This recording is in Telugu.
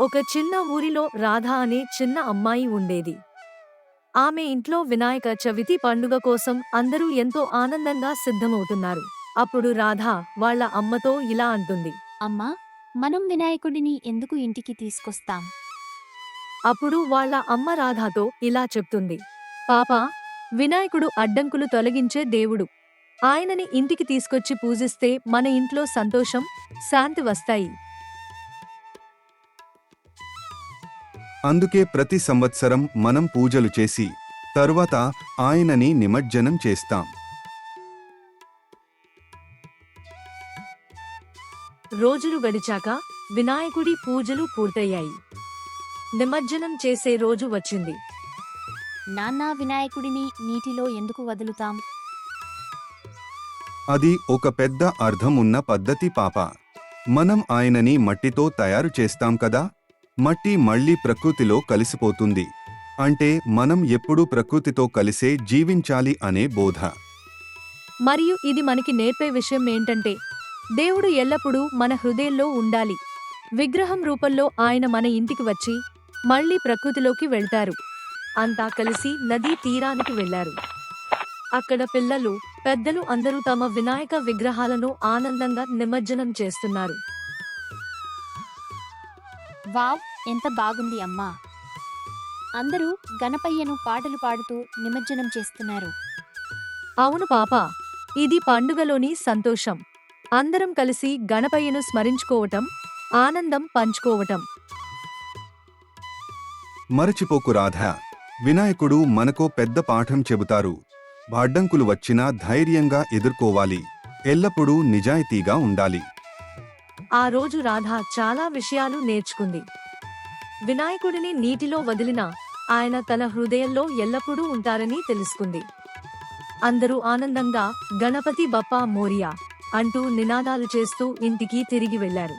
ఒక చిన్న ఊరిలో రాధ అనే చిన్న అమ్మాయి ఉండేది. ఆమె ఇంట్లో వినాయక చవితి పండుగ కోసం అందరూ ఎంతో ఆనందంగా సిద్ధమవుతున్నారు. అప్పుడు రాధ వాళ్ళ అమ్మతో ఇలా అంటుంది. అమ్మా, మనం వినాయకుడిని ఎందుకు ఇంటికి తీసుకొస్తాం? అప్పుడు వాళ్ళ అమ్మ రాధతో ఇలా చెప్తుంది. పాపా, వినాయకుడు అడ్డంకులు తొలగించే దేవుడు. ఆయనని ఇంటికి తీసుకొచ్చి పూజిస్తే మన ఇంట్లో సంతోషం, శాంతి వస్తాయి. అందుకే ప్రతి సంవత్సరం మనం పూజలు చేసి తరువాత ఆయనని నిమజ్జనం చేస్తాం. రోజులు గడిచాక వినాయకుడి పూజలు పూర్తయ్యాయి. నిమజ్జనం చేసే రోజు వచ్చింది. నాన్న, వినాయకుడిని నీటిలో ఎందుకు వదులుతాం? అది ఒక పెద్ద అర్థం ఉన్న పద్ధతి పాప. మనం ఆయనని మట్టితో తయారు చేస్తాం కదా. మట్టి మళ్ళీ ప్రకృతిలో కలిసిపోతుంది. అంటే మనం ఎప్పుడూ ప్రకృతితో కలిసే జీవించాలి అనే బోధ. మరియు ఇది మనకి నేర్పే విషయం ఏంటంటే, దేవుడు ఎల్లప్పుడూ మన హృదయంలో ఉండాలి. విగ్రహం రూపంలో ఆయన మన ఇంటికి వచ్చి మళ్ళీ ప్రకృతిలోకి వెళ్తారు. అంతా కలిసి నదీ తీరానికి వెళ్లారు. అక్కడ పిల్లలు, పెద్దలు అందరూ తమ వినాయక విగ్రహాలను ఆనందంగా నిమజ్జనం చేస్తున్నారు. వావ్, ఎంత బాగుంది అమ్మా! అందరూ గణపయ్యను పాటలు పాడుతూ నిమజ్జనం చేస్తున్నారు. అవును పాపా, ఇది పండుగలోని సంతోషం. అందరం కలిసి గణపయ్యను స్మరించుకోవటం, ఆనందం పంచుకోవటం. మరచిపోకు రాధా, వినాయకుడు మనకో పెద్ద పాఠం చెబుతారు. అడ్డంకులు వచ్చినా ధైర్యంగా ఎదుర్కోవాలి. ఎల్లప్పుడూ నిజాయితీగా ఉండాలి. ఆ రోజు రాధ చాలా విషయాలు నేర్చుకుంది. వినాయకుడిని నీటిలో వదిలినా ఆయన తన హృదయంలో ఎల్లప్పుడూ ఉంటారని తెలుసుకుంది. అందరూ ఆనందంగా గణపతి బప్పా మోరియా అంటూ నినాదాలు చేస్తూ ఇంటికి తిరిగి వెళ్లారు.